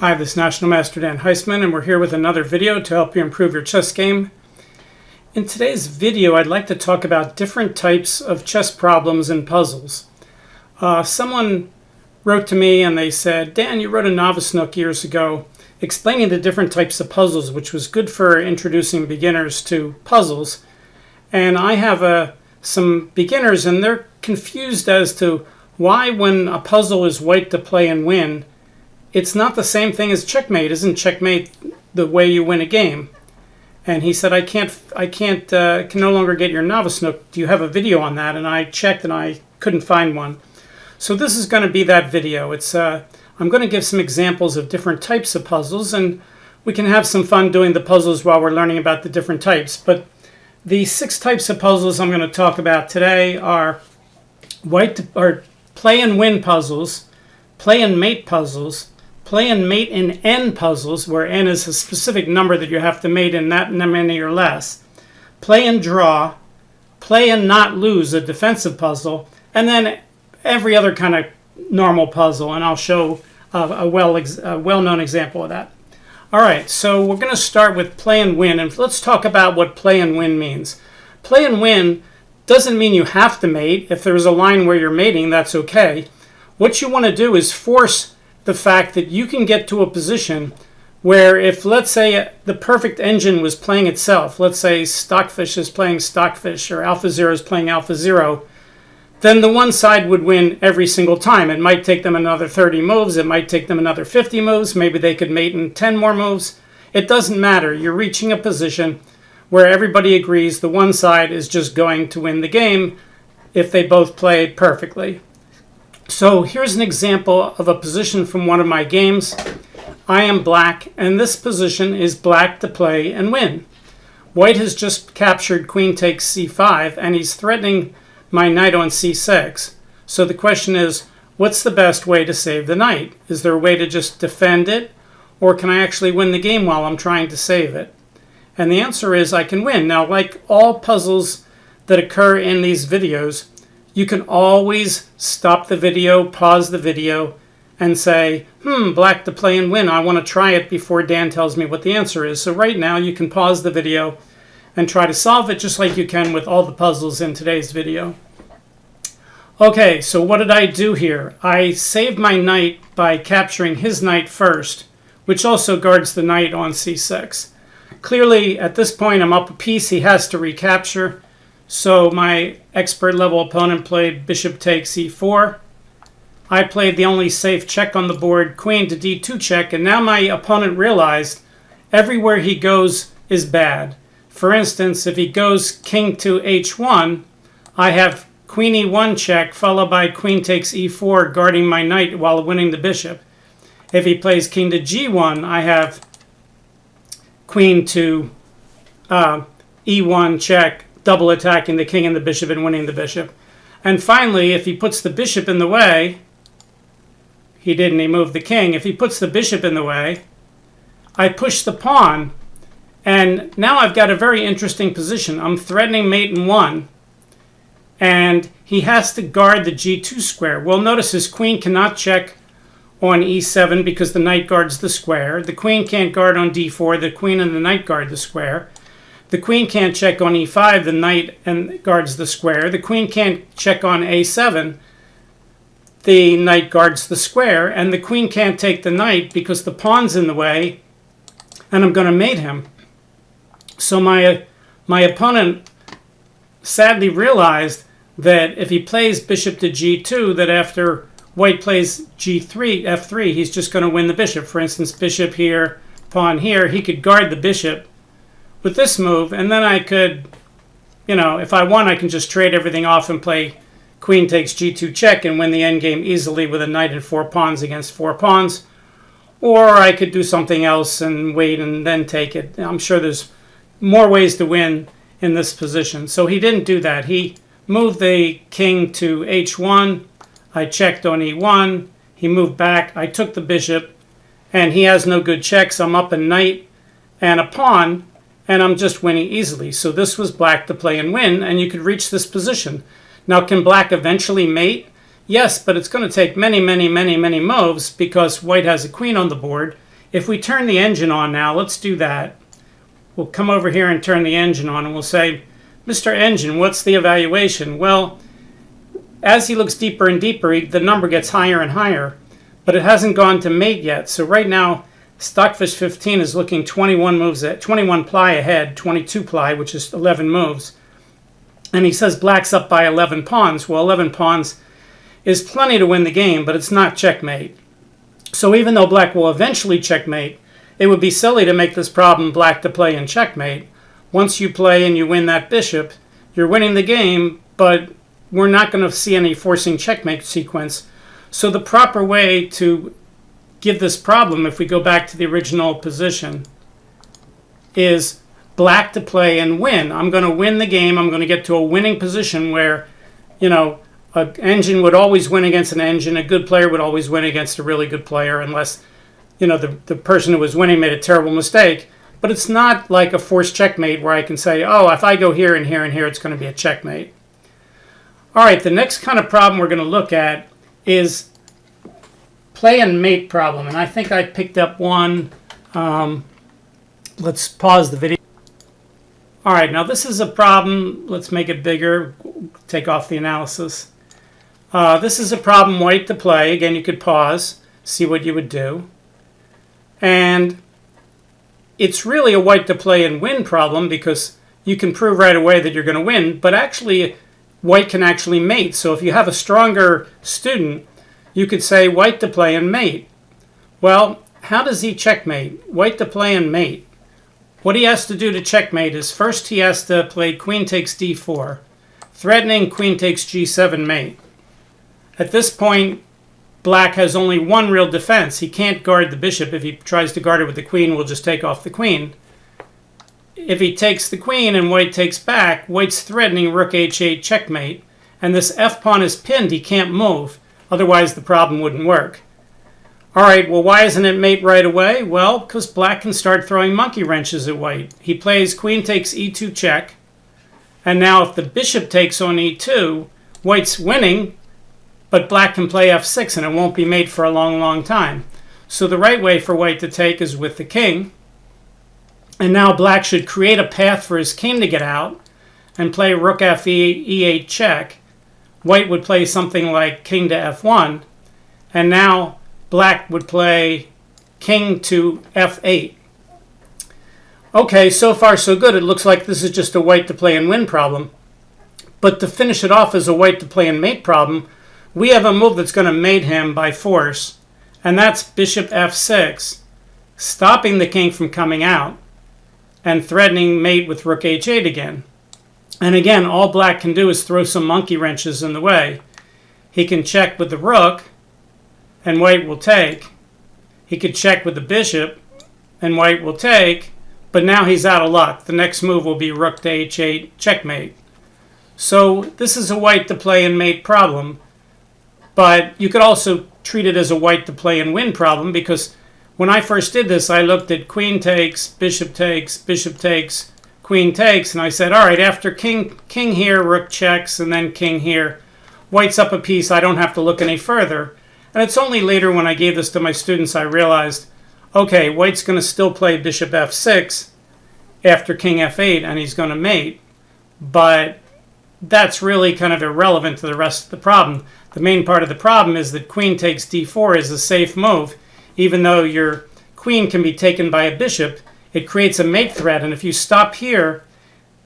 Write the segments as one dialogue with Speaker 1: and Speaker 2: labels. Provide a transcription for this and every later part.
Speaker 1: Hi, this is National Master Dan Heisman, and we're here with another video to help you improve your chess game. In today's video, I'd like to talk about different types of chess problems and puzzles. Someone wrote to me and they said, Dan, you wrote a Novice Nook years ago explaining the different types of puzzles, which was good for introducing beginners to puzzles. And I have some beginners, and they're confused as to why when a puzzle is white to play and win, it's not the same thing as checkmate. Isn't checkmate the way you win a game? And he said, I can no longer get your Novice Nook. Do you have a video on that? And I checked and I couldn't find one. So this is going to be that video. I'm going to give some examples of different types of puzzles, and we can have some fun doing the puzzles while we're learning about the different types. But the 6 types of puzzles I'm going to talk about today are play and win puzzles, play and mate puzzles, play and mate in n puzzles, where n is a specific number that you have to mate in that many or less, play and draw, play and not lose, a defensive puzzle, and then every other kind of normal puzzle, and I'll show a well-known example of that. All right, so we're going to start with play and win, and let's talk about what play and win means. Play and win doesn't mean you have to mate. If there's a line where you're mating, that's okay. What you want to do is force the fact that you can get to a position where if, let's say, the perfect engine was playing itself, let's say Stockfish is playing Stockfish or AlphaZero is playing AlphaZero, then the one side would win every single time. It might take them another 30 moves. It might take them another 50 moves. Maybe they could mate in 10 more moves. It doesn't matter. You're reaching a position where everybody agrees the one side is just going to win the game if they both play perfectly. So here's an example of a position from one of my games. I am black, and this position is black to play and win. White has just captured queen takes c5, and he's threatening my knight on c6. So the question is, what's the best way to save the knight? Is there a way to just defend it, or can I actually win the game while I'm trying to save it? And the answer is I can win. Now, like all puzzles that occur in these videos, you can always stop the video, pause the video, and say, black to play and win. I want to try it before Dan tells me what the answer is. So right now you can pause the video and try to solve it just like you can with all the puzzles in today's video. Okay, so what did I do here? I saved my knight by capturing his knight first, which also guards the knight on c6. Clearly, at this point, I'm up a piece. He has to recapture. So my expert level opponent played bishop takes e4. I played the only safe check on the board, queen to d2 check, and now my opponent realized everywhere he goes is bad. For instance, if he goes king to h1, I have queen e1 check followed by queen takes e4 guarding my knight while winning the bishop. If he plays king to g1, I have queen to e1 check, double attacking the king and the bishop and winning the bishop. And finally, if he puts the bishop in the way, he moved the king. If he puts the bishop in the way, I push the pawn, and now I've got a very interesting position. I'm threatening mate in 1, and he has to guard the g2 square. Well, notice his queen cannot check on e7 because the knight guards the square. The queen can't guard on d4. The queen and the knight guard the square. The queen can't check on e5, the knight guards the square. The queen can't check on a7, the knight guards the square. And the queen can't take the knight because the pawn's in the way, and I'm going to mate him. So my opponent sadly realized that if he plays bishop to g2, that after white plays g3, f3, he's just going to win the bishop. For instance, bishop here, pawn here, he could guard the bishop with this move, and then I could, if I want, I can just trade everything off and play queen takes g2 check and win the endgame easily with a knight and 4 pawns against 4 pawns. Or I could do something else and wait and then take it. I'm sure there's more ways to win in this position. So he didn't do that. He moved the king to h1. I checked on e1. He moved back. I took the bishop, and he has no good checks. I'm up a knight and a pawn, and I'm just winning easily. So this was black to play and win, and you could reach this position. Now, can black eventually mate? Yes, but it's going to take many moves because white has a queen on the board. If we turn the engine on now, let's do that. We'll come over here and turn the engine on, and we'll say, Mr. Engine, what's the evaluation? Well, as he looks deeper and deeper, the number gets higher and higher, but it hasn't gone to mate yet. So right now, Stockfish 15 is looking 21 ply ahead, 22 ply, which is 11 moves. And he says black's up by 11 pawns. Well, 11 pawns is plenty to win the game, but it's not checkmate. So even though black will eventually checkmate, it would be silly to make this problem black to play in checkmate. Once you play and you win that bishop, you're winning the game, but we're not going to see any forcing checkmate sequence. So the proper way to give this problem, if we go back to the original position, is black to play and win. I'm going to win the game. I'm going to get to a winning position where, an engine would always win against an engine. A good player would always win against a really good player unless, the person who was winning made a terrible mistake. But it's not like a forced checkmate where I can say, oh, if I go here and here and here, it's going to be a checkmate. All right, the next kind of problem we're going to look at is play and mate problem. And I think I picked up one. Let's pause the video. All right, now this is a problem. Let's make it bigger. Take off the analysis. This is a problem white to play. Again, you could pause, see what you would do. And it's really a white to play and win problem because you can prove right away that you're going to win, but actually white can actually mate. So if you have a stronger student, you could say white to play and mate. Well, how does he checkmate? White to play and mate. What he has to do to checkmate is first he has to play queen takes d4, threatening queen takes g7 mate. At this point, black has only one real defense. He can't guard the bishop. If he tries to guard it with the queen, we'll just take off the queen. If he takes the queen and white takes back, white's threatening rook h8 checkmate, and this f-pawn is pinned. He can't move. Otherwise, the problem wouldn't work. All right, well, why isn't it mate right away? Well, because black can start throwing monkey wrenches at white. He plays queen takes e2 check, and now if the bishop takes on e2, white's winning, but black can play f6 and it won't be mate for a long, long time. So the right way for white to take is with the king. And now black should create a path for his king to get out and play rook e8 check. White would play something like king to f1. And now black would play king to f8. Okay, so far so good. It looks like this is just a white to play and win problem. But to finish it off as a white to play and mate problem, we have a move that's going to mate him by force, and that's bishop f6, stopping the king from coming out and threatening mate with rook h8 again. And again, all black can do is throw some monkey wrenches in the way. He can check with the rook, and white will take. He could check with the bishop, and white will take, but now he's out of luck. The next move will be rook to h8 checkmate. So this is a white to play and mate problem. But you could also treat it as a white to play and win problem because when I first did this, I looked at queen takes, bishop takes, queen takes, and I said, all right, after king here, rook checks, and then king here, white's up a piece, I don't have to look any further. And it's only later when I gave this to my students I realized, okay, white's going to still play bishop f6 after king f8, and he's going to mate. But that's really kind of irrelevant to the rest of the problem. The main part of the problem is that queen takes d4 is a safe move. Even though your queen can be taken by a bishop, it creates a mate threat. And if you stop here,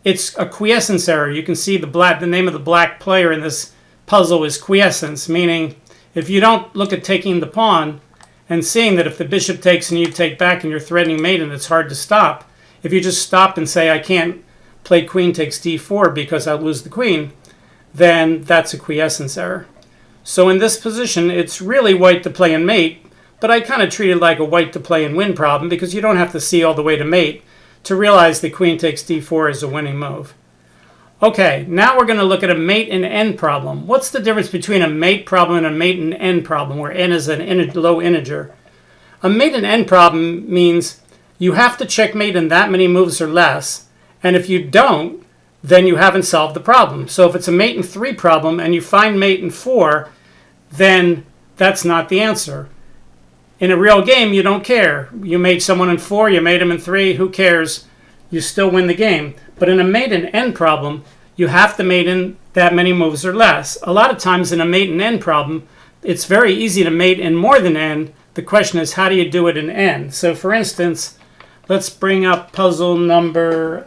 Speaker 1: it's a quiescence error. You can see the name of the black player in this puzzle is quiescence, meaning if you don't look at taking the pawn and seeing that if the bishop takes and you take back and you're threatening mate and it's hard to stop, if you just stop and say, I can't play queen takes d4 because I'll lose the queen, then that's a quiescence error. So in this position, it's really white to play and mate, but I kind of treat it like a white to play and win problem because you don't have to see all the way to mate to realize that queen takes d4 is a winning move. Okay, now we're going to look at a mate and end problem. What's the difference between a mate problem and a mate and end problem, where n is a low integer? A mate and end problem means you have to checkmate in that many moves or less, and if you don't, then you haven't solved the problem. So if it's a mate in 3 problem and you find mate in 4, then that's not the answer. In a real game, you don't care. You made someone in 4, you made him in 3, who cares? You still win the game. But in a mate in n problem, you have to mate in that many moves or less. A lot of times in a mate in n problem, it's very easy to mate in more than n. The question is, how do you do it in n? So for instance, let's bring up puzzle number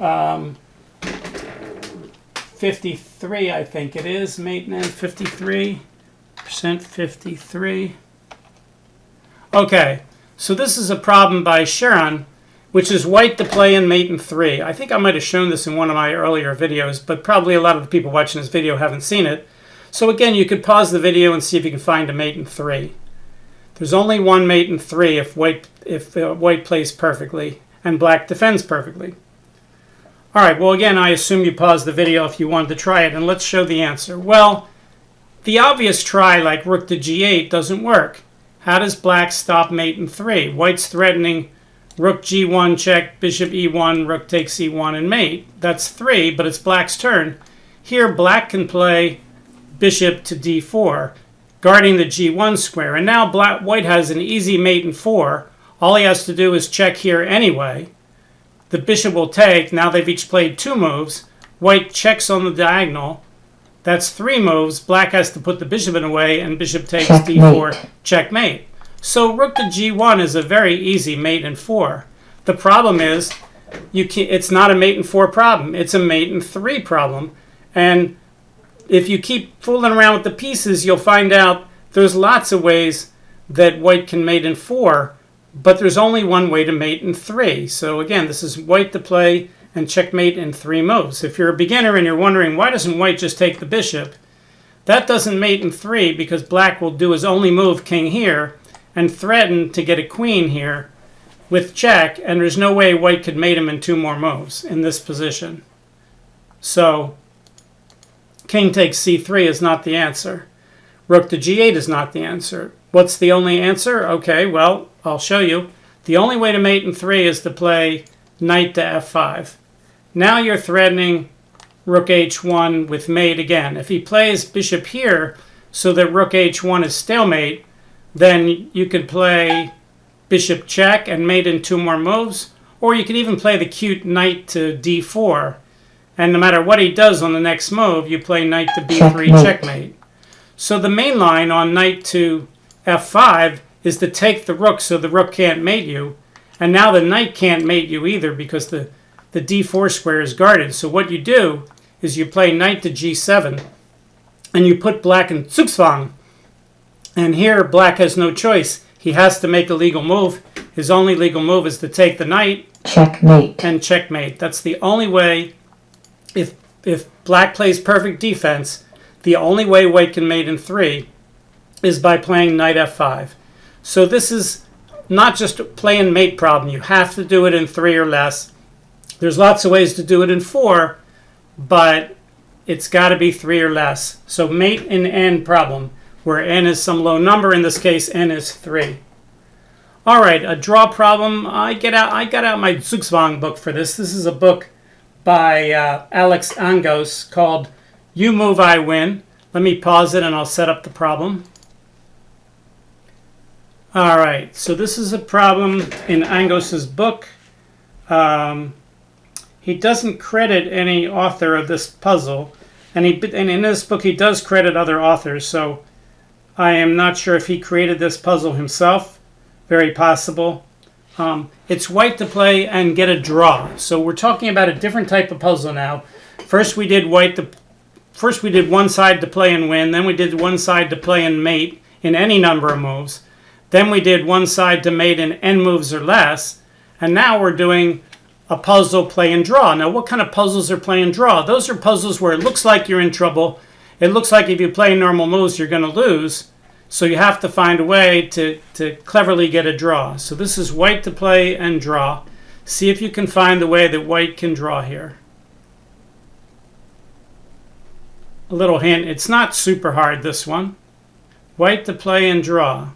Speaker 1: 53, I think it is. Mate in n, 53%, 53. Okay, so this is a problem by Sharon, which is white to play in mate in 3. I think I might have shown this in one of my earlier videos, but probably a lot of the people watching this video haven't seen it. So again, you could pause the video and see if you can find a mate in 3. There's only one mate in 3 if white plays perfectly and black defends perfectly. All right, well again, I assume you paused the video if you wanted to try it, and let's show the answer. Well, the obvious try like rook to g8 doesn't work. How does black stop mate in 3? White's threatening rook g1 check, bishop e1, rook takes e1 and mate. That's 3, but it's black's turn. Here black can play bishop to d4, guarding the g1 square. And now white has an easy mate in 4. All he has to do is check here anyway. The bishop will take. Now they've each played 2 moves. White checks on the diagonal. That's 3 moves. Black has to put the bishop in a way, and bishop takes d4, checkmate. So rook to g1 is a very easy mate in 4. The problem is, it's not a mate in 4 problem. It's a mate in 3 problem. And if you keep fooling around with the pieces, you'll find out there's lots of ways that white can mate in 4, but there's only one way to mate in 3. So again, this is white to play and checkmate in 3 moves. If you're a beginner and you're wondering, why doesn't white just take the bishop? That doesn't mate in 3 because black will do his only move, king here, and threaten to get a queen here with check, and there's no way white could mate him in 2 more moves in this position. So king takes c3 is not the answer. Rook to g8 is not the answer. What's the only answer? Okay, well, I'll show you. The only way to mate in 3 is to play knight to f5. Now you're threatening rook h1 with mate again. If he plays bishop here so that rook h1 is stalemate, then you could play bishop check and mate in 2 more moves, or you could even play the cute knight to d4, and no matter what he does on the next move, you play knight to b3 checkmate. So the main line on knight to f5 is to take the rook so the rook can't mate you, and now the knight can't mate you either because the d4 square is guarded. So what you do is you play knight to g7, and you put black in Zugzwang. And here black has no choice. He has to make a legal move. His only legal move is to take the knight. Checkmate. And checkmate. That's the only way. If black plays perfect defense, the only way white can mate in 3 is by playing knight f5. So this is not just a play and mate problem. You have to do it in 3 or less. There's lots of ways to do it in 4, but it's got to be 3 or less. So mate in n problem, where n is some low number. In this case, n is 3. All right, a draw problem. I got out my Zugzwang book for this. This is a book by Alex Angos called You Move, I Win. Let me pause it and I'll set up the problem. All right, so this is a problem in Angos's book. He doesn't credit any author of this puzzle, and in this book he does credit other authors, so I am not sure if he created this puzzle himself. Very possible. It's white to play and get a draw. So we're talking about a different type of puzzle now. First we did one side to play and win. Then we did one side to play and mate in any number of moves. Then we did one side to mate in n moves or less. And now we're doing a puzzle play and draw. Now what kind of puzzles are play and draw? Those are puzzles where it looks like you're in trouble. It looks like if you play normal moves, you're going to lose. So you have to find a way to cleverly get a draw. So this is white to play and draw. See if you can find the way that white can draw here. A little hint, it's not super hard, this one. White to play and draw.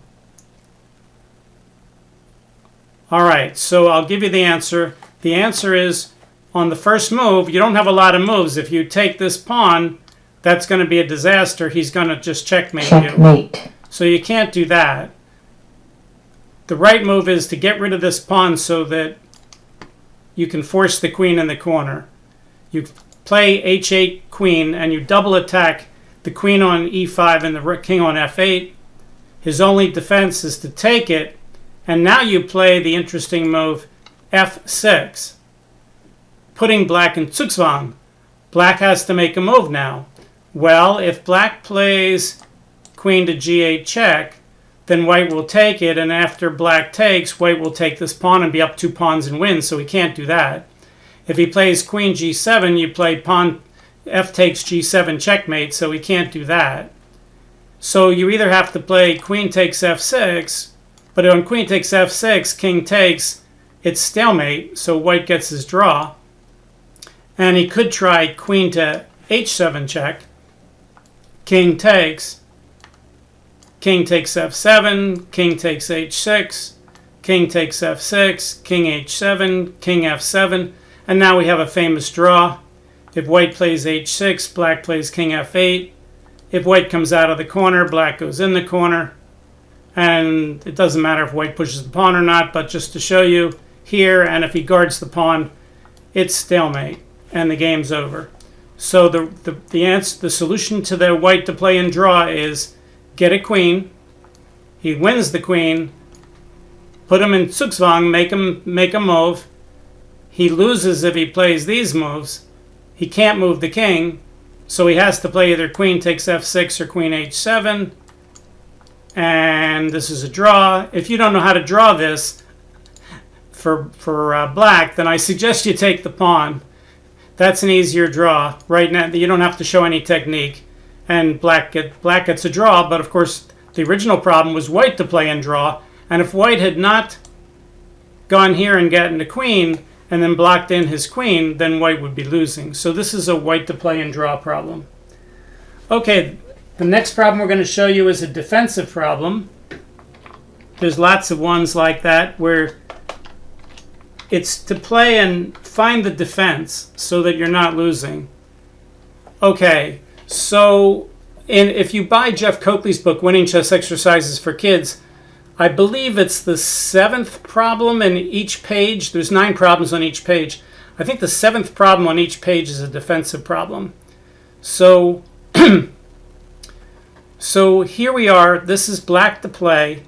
Speaker 1: All right, so I'll give you the answer. The answer is, on the first move, you don't have a lot of moves. If you take this pawn, that's going to be a disaster. He's going to just checkmate you. So you can't do that. The right move is to get rid of this pawn so that you can force the queen in the corner. You play h8 queen and you double attack the queen on e5 and the king on f8. His only defense is to take it, and now you play the interesting move f6, putting black in zugzwang. Black has to make a move now. Well, if black plays queen to g8 check, then white will take it, and after black takes, white will take this pawn and be up 2 pawns and win, so he can't do that. If he plays queen g7, you play pawn f takes g7 checkmate, so he can't do that. So you either have to play queen takes f6, but on queen takes f6, king takes, it's stalemate, so white gets his draw. And he could try queen to h7 check, king takes f7, king takes h6, king takes f6, king h7, king f7, and now we have a famous draw. If white plays h6, black plays king f8. If white comes out of the corner, black goes in the corner. And it doesn't matter if white pushes the pawn or not, but just to show you here, and if he guards the pawn, it's stalemate, and the game's over. So the solution to the white to play and draw is get a queen. He wins the queen, put him in zugzwang, make a move. He loses if he plays these moves. He can't move the king, so he has to play either queen takes f6 or queen h7. And this is a draw. If you don't know how to draw this for black, then I suggest you take the pawn. That's an easier draw. Right now, you don't have to show any technique. And black gets a draw, but of course, the original problem was white to play and draw. And if white had not gone here and gotten the queen, and then blocked in his queen, then white would be losing. So this is a white to play and draw problem. Okay, the next problem we're going to show you is a defensive problem. There's lots of ones like that where it's to play and find the defense so that you're not losing. Okay, so if you buy Jeff Coakley's book, Winning Chess Exercises for Kids, I believe it's the 7th problem in each page. There's 9 problems on each page. I think the 7th problem on each page is a defensive problem. So, so here we are. This is black to play,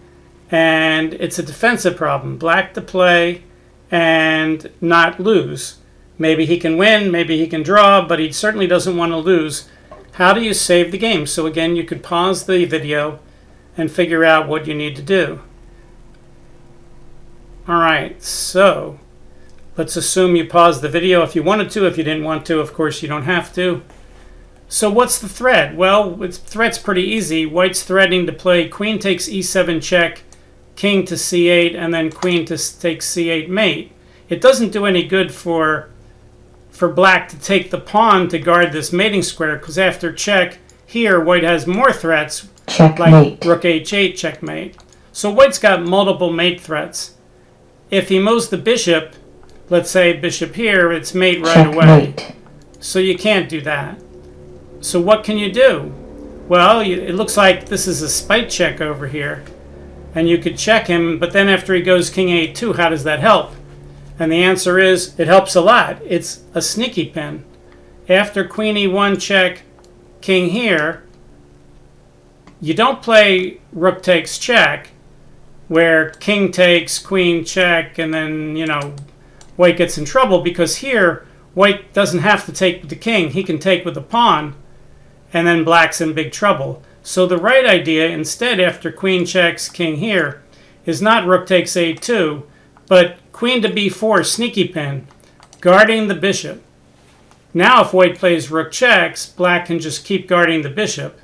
Speaker 1: and it's a defensive problem. Black to play and not lose. Maybe he can win, maybe he can draw, but he certainly doesn't want to lose. How do you save the game? So again, you could pause the video and figure out what you need to do. All right, so let's assume you paused the video if you wanted to. If you didn't want to, of course, you don't have to. So what's the threat? Well, the threat's pretty easy. White's threatening to play queen takes e7 check, king to c8, and then queen to take c8 mate. It doesn't do any good for black to take the pawn to guard this mating square, because after check here, white has more threats. Checkmate. Like rook h8 checkmate. So white's got multiple mate threats. If he moves the bishop, let's say bishop here, it's mate right checkmate. Away. So you can't do that. So what can you do? Well, it looks like this is a spite check over here. And you could check him, but then after he goes king a2, how does that help? And the answer is, it helps a lot. It's a sneaky pin. After queen e1 check, king here, you don't play rook takes check, where king takes, queen check, and then, white gets in trouble, because here, white doesn't have to take with the king. He can take with the pawn, and then black's in big trouble. So the right idea, instead, after queen checks, king here, is not rook takes a2, but queen to b4, sneaky pin, guarding the bishop. Now if white plays rook checks, black can just keep guarding the bishop.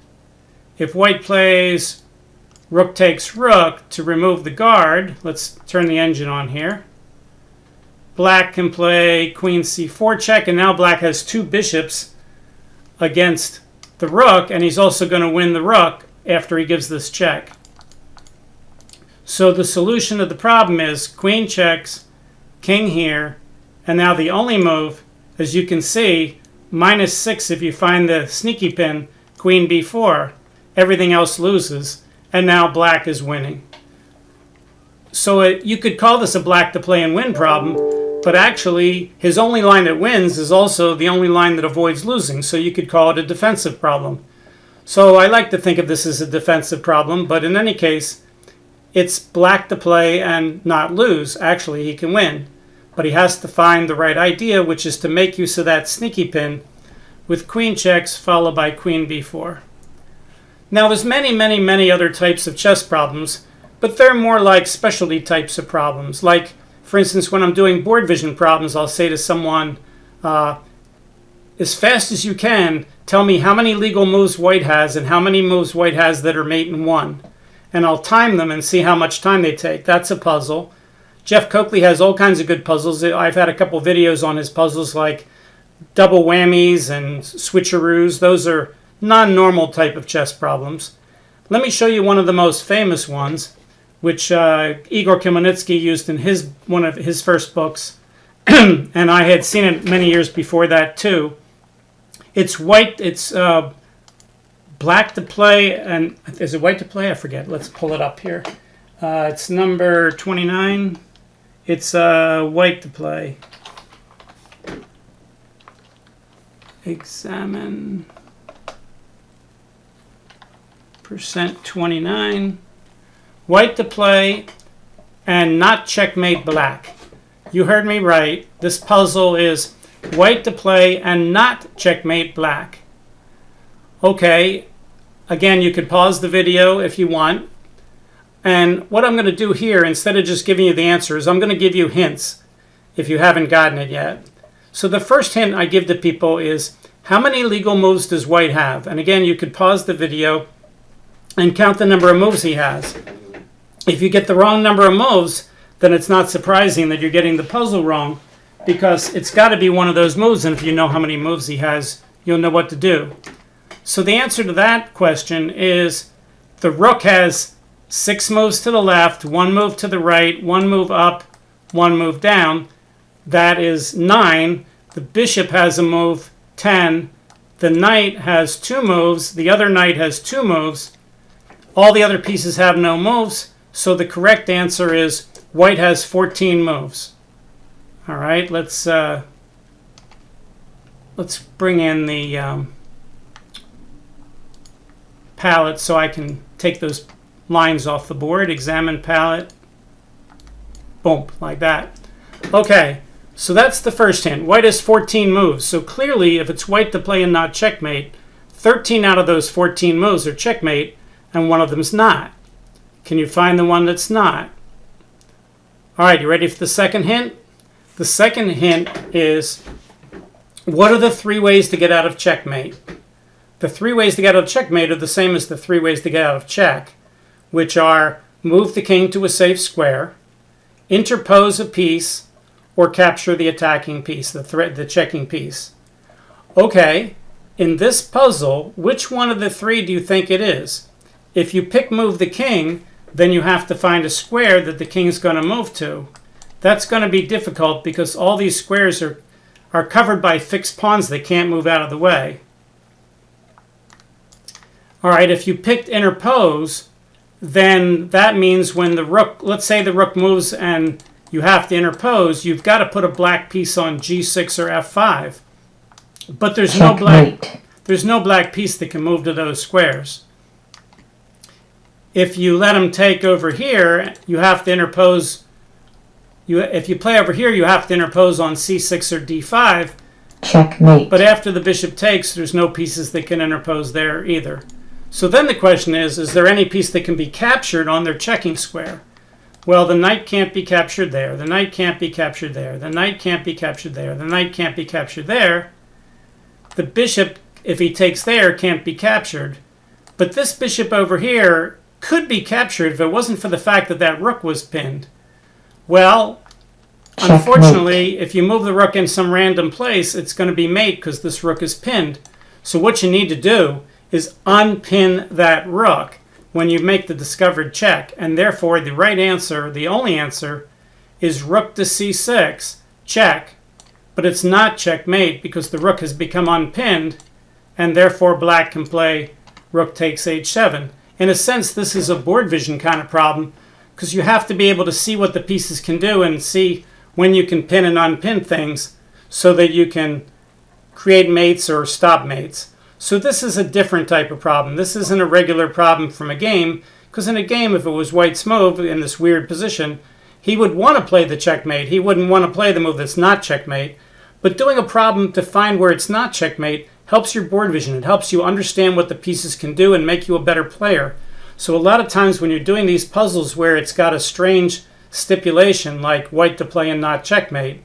Speaker 1: If white plays rook takes rook to remove the guard, let's turn the engine on here. Black can play queen c4 check, and now black has 2 bishops against the rook, and he's also going to win the rook after he gives this check. So the solution to the problem is queen checks, king here, and now the only move, as you can see, -6 if you find the sneaky pin, queen b4. Everything else loses, and now black is winning. You could call this a black to play and win problem, but actually his only line that wins is also the only line that avoids losing, so you could call it a defensive problem. So I like to think of this as a defensive problem, but in any case, it's black to play and not lose. Actually, he can win, but he has to find the right idea, which is to make use of that sneaky pin with queen checks followed by queen b4. Now there's many other types of chess problems, but they're more like specialty types of problems. Like, for instance, when I'm doing board vision problems, I'll say to someone, as fast as you can, tell me how many legal moves white has and how many moves white has that are mate in 1. And I'll time them and see how much time they take. That's a puzzle. Jeff Coakley has all kinds of good puzzles. I've had a couple videos on his puzzles, like double whammies and switcheroos. Those are non-normal type of chess problems. Let me show you one of the most famous ones, which Igor Khmelnytsky used in one of his first books, and I had seen it many years before that too. It's black to play, and is it white to play? I forget. Let's pull it up here. It's number 29. It's white to play. Examine %29. White to play and not checkmate black. You heard me right. This puzzle is white to play and not checkmate black. Okay, again, you could pause the video if you want. And what I'm going to do here, instead of just giving you the answers, I'm going to give you hints if you haven't gotten it yet. So the first hint I give to people is, how many legal moves does white have? And again, you could pause the video and count the number of moves he has. If you get the wrong number of moves, then it's not surprising that you're getting the puzzle wrong, because it's got to be one of those moves, and if you know how many moves he has, you'll know what to do. So the answer to that question is, the rook has 6 moves to the left, 1 move to the right, 1 move up, 1 move down. That is 9. The bishop has a move, 10. The knight has 2 moves. The other knight has 2 moves. All the other pieces have no moves. So the correct answer is white has 14 moves. All right, let's bring in the palette so I can take those lines off the board. Examine palette. Boom, like that. Okay, so that's the first hint. White has 14 moves. So clearly, if it's white to play and not checkmate, 13 out of those 14 moves are checkmate, and one of them's not. Can you find the one that's not? All right, you ready for the second hint? The second hint is, what are the 3 ways to get out of checkmate? The 3 ways to get out of checkmate are the same as the 3 ways to get out of check, which are move the king to a safe square, interpose a piece, or capture the attacking piece, the checking piece. Okay, in this puzzle, which one of the 3 do you think it is? If you pick move the king, then you have to find a square that the king's going to move to. That's going to be difficult because all these squares are covered by fixed pawns that can't move out of the way. All right, if you picked interpose, then that means when the rook, let's say the rook moves and you have to interpose, you've got to put a black piece on g6 or f5. But there's no black piece that can move to those squares. If you let him take over here, you have to interpose. If you play over here, you have to interpose on c6 or d5.
Speaker 2: Checkmate.
Speaker 1: But after the bishop takes, there's no pieces that can interpose there either. So then the question is there any piece that can be captured on their checking square? Well, the knight can't be captured there. The knight can't be captured there. The knight can't be captured there. The knight can't be captured there. The bishop, if he takes there, can't be captured. But this bishop over here could be captured if it wasn't for the fact that that rook was pinned. Well, unfortunately, if you move the rook in some random place, it's going to be mate because this rook is pinned. So what you need to do is unpin that rook when you make the discovered check. And therefore, the right answer, the only answer, is rook to c6, check. But it's not checkmate because the rook has become unpinned, and therefore black can play rook takes h7. In a sense, this is a board vision kind of problem because you have to be able to see what the pieces can do and see when you can pin and unpin things so that you can create mates or stop mates. So this is a different type of problem. This isn't a regular problem from a game, because in a game, if it was White's move in this weird position, he would want to play the checkmate. He wouldn't want to play the move that's not checkmate. But doing a problem to find where it's not checkmate helps your board vision. It helps you understand what the pieces can do and make you a better player. So a lot of times when you're doing these puzzles where it's got a strange stipulation like white to play and not checkmate,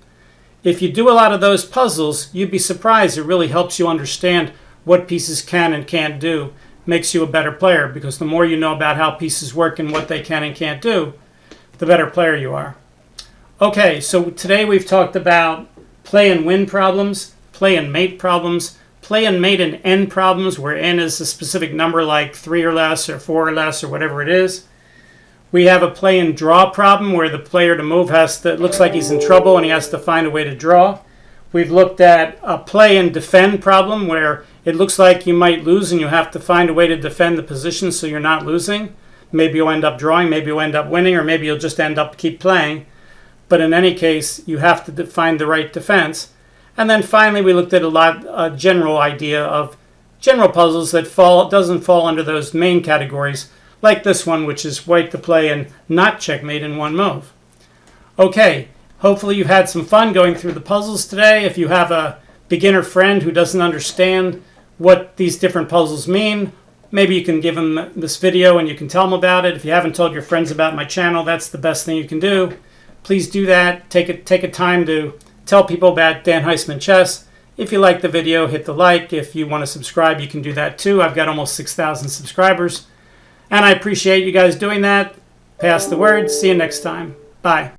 Speaker 1: if you do a lot of those puzzles, you'd be surprised. It really helps you understand what pieces can and can't do. Makes you a better player, because the more you know about how pieces work and what they can and can't do, the better player you are. Okay, so today we've talked about play and win problems, play and mate problems, play and mate and n problems, where n is a specific number like 3 or less or 4 or less or whatever it is. We have a play and draw problem where the player to move it looks like he's in trouble and he has to find a way to draw. We've looked at a play and defend problem where it looks like you might lose and you have to find a way to defend the position so you're not losing. Maybe you'll end up drawing, maybe you'll end up winning, or maybe you'll just end up keep playing. But in any case, you have to find the right defense. And then finally, we looked at a general idea of general puzzles that doesn't fall under those main categories, like this one, which is white to play and not checkmate in one move. Okay, hopefully you've had some fun going through the puzzles today. If you have a beginner friend who doesn't understand what these different puzzles mean, maybe you can give them this video and you can tell them about it. If you haven't told your friends about my channel, that's the best thing you can do. Please do that. Take a time to tell people about Dan Heisman Chess. If you like the video, hit the like. If you want to subscribe, you can do that too. I've got almost 6,000 subscribers. And I appreciate you guys doing that. Pass the word. See you next time. Bye.